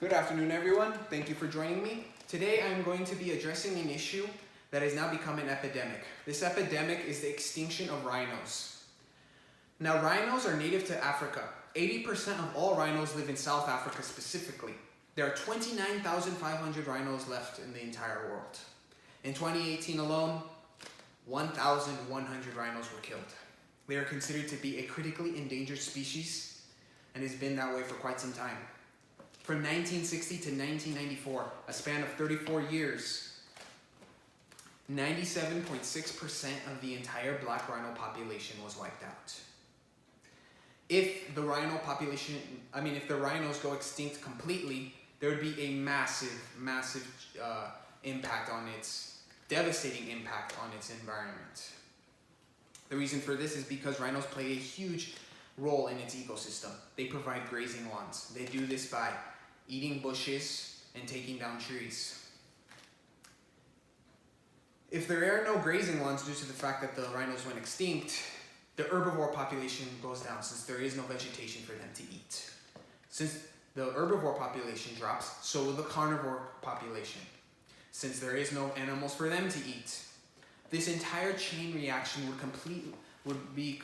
Good afternoon, everyone. Thank you for joining me. Today I'm going to be addressing an issue that has now become an epidemic. This epidemic is the extinction of rhinos. Now, rhinos are native to Africa. 80% of all rhinos live in South Africa specifically. There are 29,500 rhinos left in the entire world. In 2018 alone, 1,100 rhinos were killed. They are considered to be a critically endangered species and has been that way for quite some time. From 1960 to 1994, a span of 34 years, 97.6% of the entire black rhino population was wiped out. If the rhinos go extinct completely, there would be a massive devastating impact on its environment. The reason for this is because rhinos play a huge role in its ecosystem. They provide grazing lawns. They do this by eating bushes and taking down trees. If there are no grazing lawns due to the fact that the rhinos went extinct, the herbivore population goes down since there is no vegetation for them to eat. Since the herbivore population drops, so will the carnivore population, since there is no animals for them to eat. This entire chain reaction would be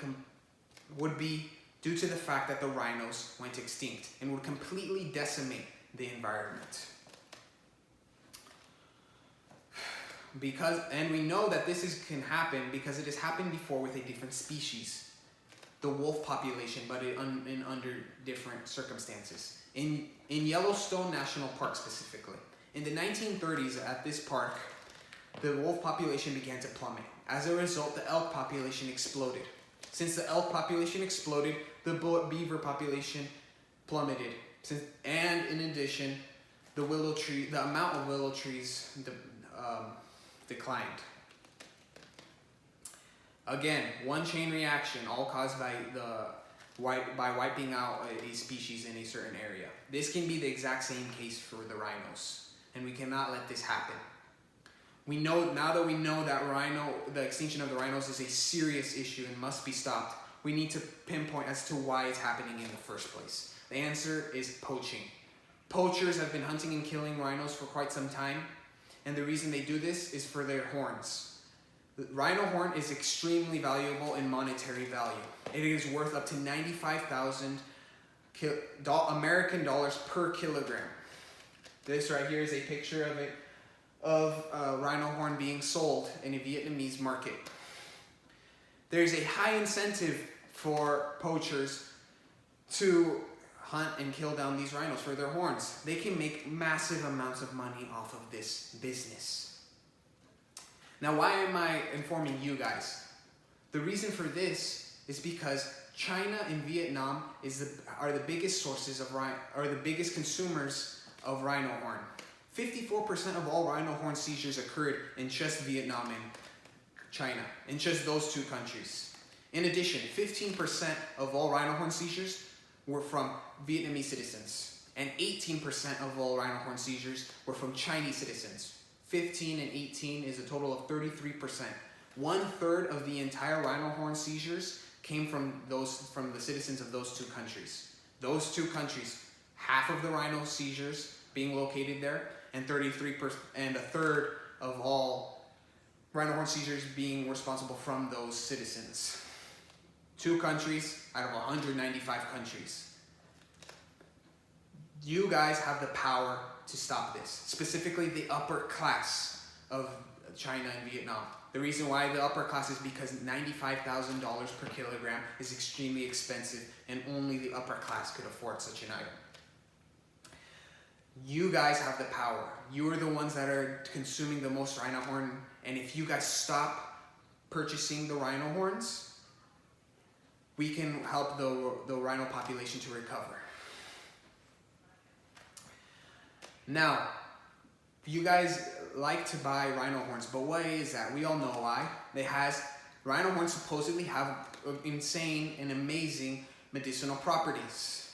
due to the fact that the rhinos went extinct and would completely decimate the environment. And we know that this can happen because it has happened before with a different species, the wolf population, but under different circumstances. In Yellowstone National Park specifically. In the 1930s at this park, the wolf population began to plummet. As a result, the elk population exploded. Since the elk population exploded, the beaver population plummeted. And in addition, the amount of willow trees declined. Again, one chain reaction, all caused by wiping out a species in a certain area. This can be the exact same case for the rhinos, and we cannot let this happen. Now that we know that the extinction of the rhinos is a serious issue and must be stopped, we need to pinpoint as to why it's happening in the first place. The answer is poaching. Poachers have been hunting and killing rhinos for quite some time, and the reason they do this is for their horns. The rhino horn is extremely valuable in monetary value. It is worth up to 95,000 American dollars per kilogram. This right here is a picture of a rhino horn being sold in a Vietnamese market. There's a high incentive for poachers to hunt and kill down these rhinos for their horns. They can make massive amounts of money off of this business. Now, why am I informing you guys? The reason for this is because China and Vietnam are the biggest consumers of rhino horn. 54% of all rhino horn seizures occurred in just Vietnam and China, in just those two countries. In addition, 15% of all rhino horn seizures were from Vietnamese citizens, and 18% of all rhino horn seizures were from Chinese citizens. 15 and 18 is a total of 33%. 1/3 of the entire rhino horn seizures came from the citizens of those two countries. Those two countries, half of the rhino seizures being located there, and 33% and 1/3 of all rhino horn seizures being responsible from those citizens. 2 countries out of 195 countries. You guys have the power to stop this, specifically the upper class of China and Vietnam. The reason why the upper class is because $95,000 per kilogram is extremely expensive, and only the upper class could afford such an item. You guys have the power. You are the ones that are consuming the most rhino horn, and if you guys stop purchasing the rhino horns, we can help the rhino population to recover. Now, you guys like to buy rhino horns, but why is that? We all know why. Rhino horns supposedly have insane and amazing medicinal properties.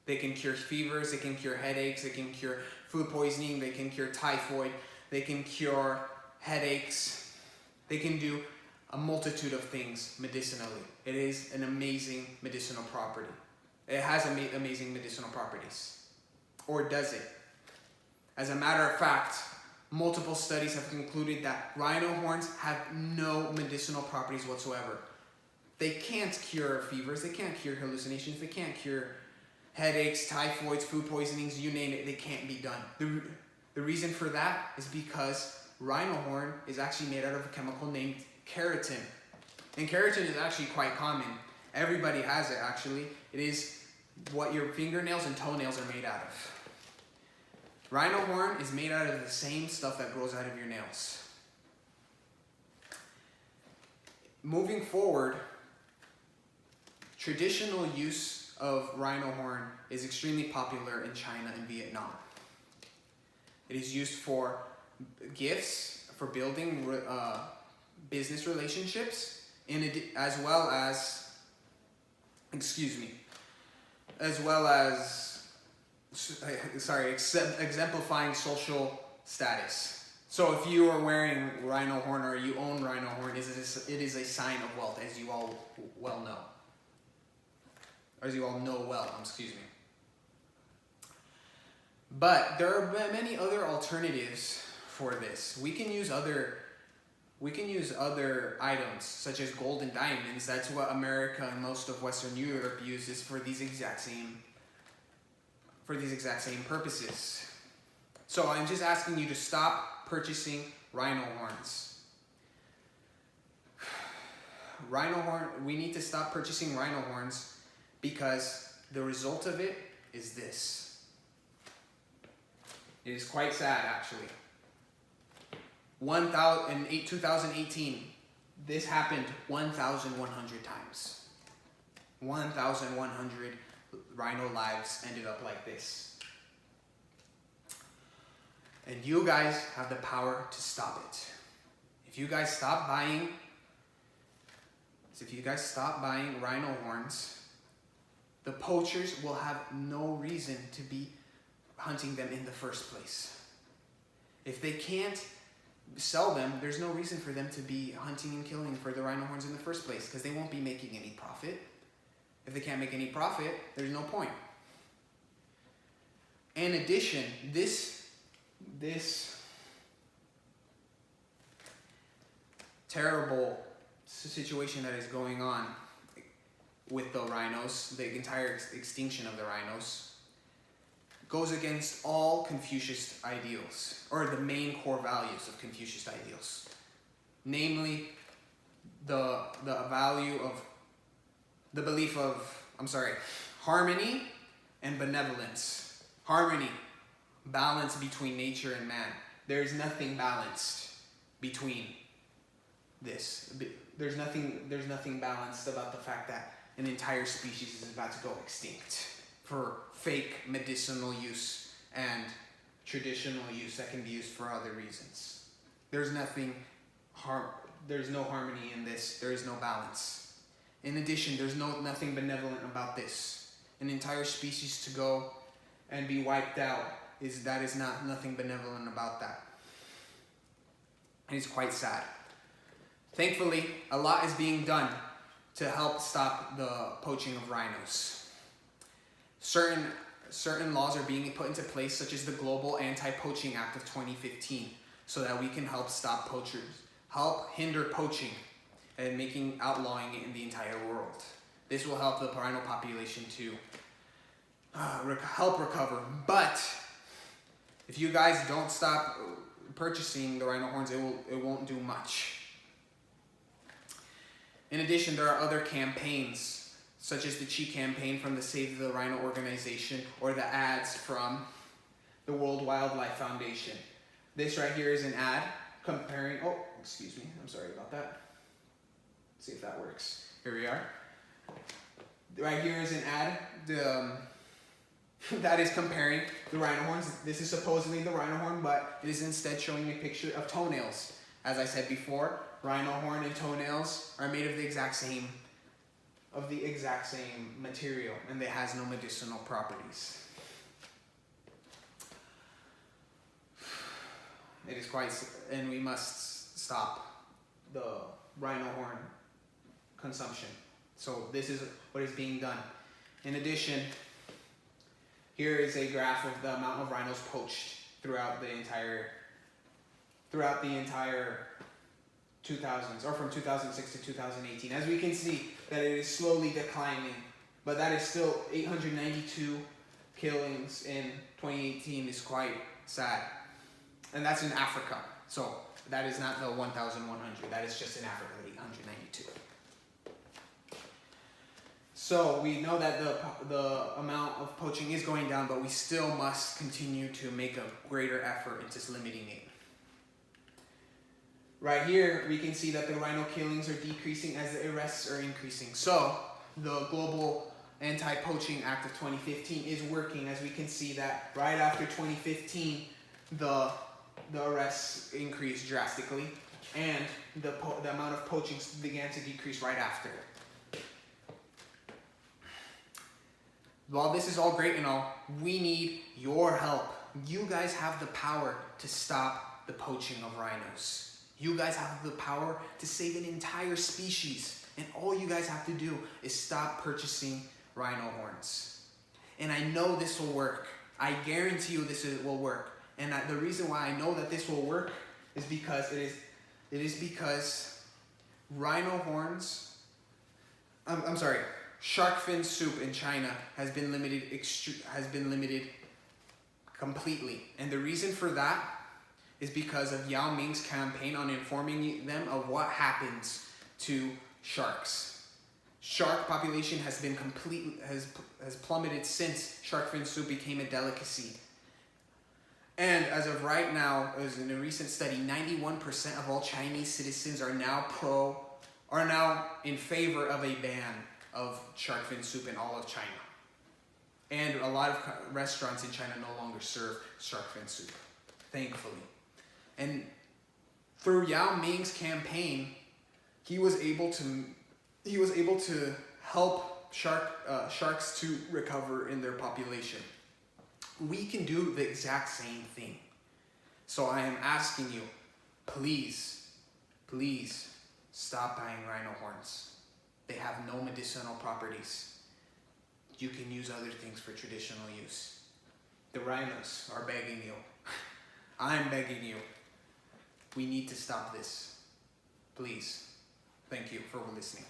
They can cure fevers, they can cure headaches, they can cure food poisoning, they can cure typhoid, they can cure headaches. They can do a multitude of things medicinally. It is an amazing medicinal property. It has amazing medicinal properties. Or does it? As a matter of fact, multiple studies have concluded that rhino horns have no medicinal properties whatsoever. They can't cure fevers, they can't cure hallucinations, they can't cure headaches, typhoids, food poisonings, you name it, they can't be done. The reason for that is because rhino horn is actually made out of a chemical named keratin. And keratin is actually quite common. Everybody has it, actually. It is what your fingernails and toenails are made out of. Rhino horn is made out of the same stuff that grows out of your nails. Moving forward, traditional use of rhino horn is extremely popular in China and Vietnam. It is used for gifts, for building business relationships, as well as exemplifying social status. So if you are wearing rhino horn or you own rhino horn, it is a sign of wealth, as you all well know. As you all know well, excuse me. But there are many other alternatives for this. We can use other items such as gold and diamonds. That's what America and most of Western Europe uses for these exact same purposes. So I'm just asking you to stop purchasing rhino horns. We need to stop purchasing rhino horns because the result of it is this. It is quite sad, actually. In 2018, this happened 1,100 times. 1,100 rhino lives ended up like this. And you guys have the power to stop it. If you guys stop buying rhino horns, the poachers will have no reason to be hunting them in the first place. If they can't sell them, there's no reason for them to be hunting and killing for the rhino horns in the first place, because they won't be making any profit. If they can't make any profit, there's no point. In addition, this terrible situation that is going on with the rhinos, the entire extinction of the rhinos, goes against all Confucius ideals, or the main core values of Confucius ideals. Namely, the belief of harmony and benevolence. Harmony, balance between nature and man. There is nothing balanced between this. There's nothing balanced about the fact that an entire species is about to go extinct for fake medicinal use and traditional use that can be used for other reasons. There's no harmony in this. There is no balance. In addition, there's nothing benevolent about this. An entire species to go and be wiped out is nothing benevolent about that. And it's quite sad. Thankfully, a lot is being done to help stop the poaching of rhinos. Certain laws are being put into place, such as the Global Anti-Poaching Act of 2015, so that we can help stop poachers, help hinder poaching, and outlawing it in the entire world. This will help the rhino population to help recover. But if you guys don't stop purchasing the rhino horns, it won't do much. In addition, there are other campaigns, such as the Chi campaign from the Save the Rhino organization, or the ads from the World Wildlife Foundation. This right here is an ad comparing, excuse me, I'm sorry about that. Let's see if that works. Here we are. Right here is an ad that is comparing the rhino horns. This is supposedly the rhino horn, but it is instead showing a picture of toenails. As I said before, rhino horn and toenails are made of the exact same material, and it has no medicinal properties. It is and we must stop the rhino horn consumption. So this is what is being done. In addition, here is a graph of the amount of rhinos poached throughout the entire 2000s, or from 2006 to 2018. As we can see, that it is slowly declining, but that is still 892 killings in 2018 is quite sad. And that's in Africa. So that is not the 1,100. That is just in Africa, 892. So we know that the amount of poaching is going down, but we still must continue to make a greater effort into limiting it. Right here, we can see that the rhino killings are decreasing as the arrests are increasing. So the Global Anti-Poaching Act of 2015 is working, as we can see that right after 2015, the arrests increased drastically, and the amount of poaching began to decrease right after. While this is all great and all, we need your help. You guys have the power to stop the poaching of rhinos. You guys have the power to save an entire species, and all you guys have to do is stop purchasing rhino horns. And I know this will work. I guarantee you this will work. And the reason why I know that this will work is because it is because rhino horns, shark fin soup in China has been limited completely. And the reason for that is because of Yao Ming's campaign on informing them of what happens to sharks. Shark population has plummeted since shark fin soup became a delicacy. And as of right now, as in a recent study, 91% of all Chinese citizens are now in favor of a ban of shark fin soup in all of China. And a lot of restaurants in China no longer serve shark fin soup, thankfully. And through Yao Ming's campaign, he was able to help sharks to recover in their population. We can do the exact same thing. So I am asking you, please stop buying rhino horns. They have no medicinal properties. You can use other things for traditional use. The rhinos are begging you. I'm begging you. We need to stop this. Please. Thank you for listening.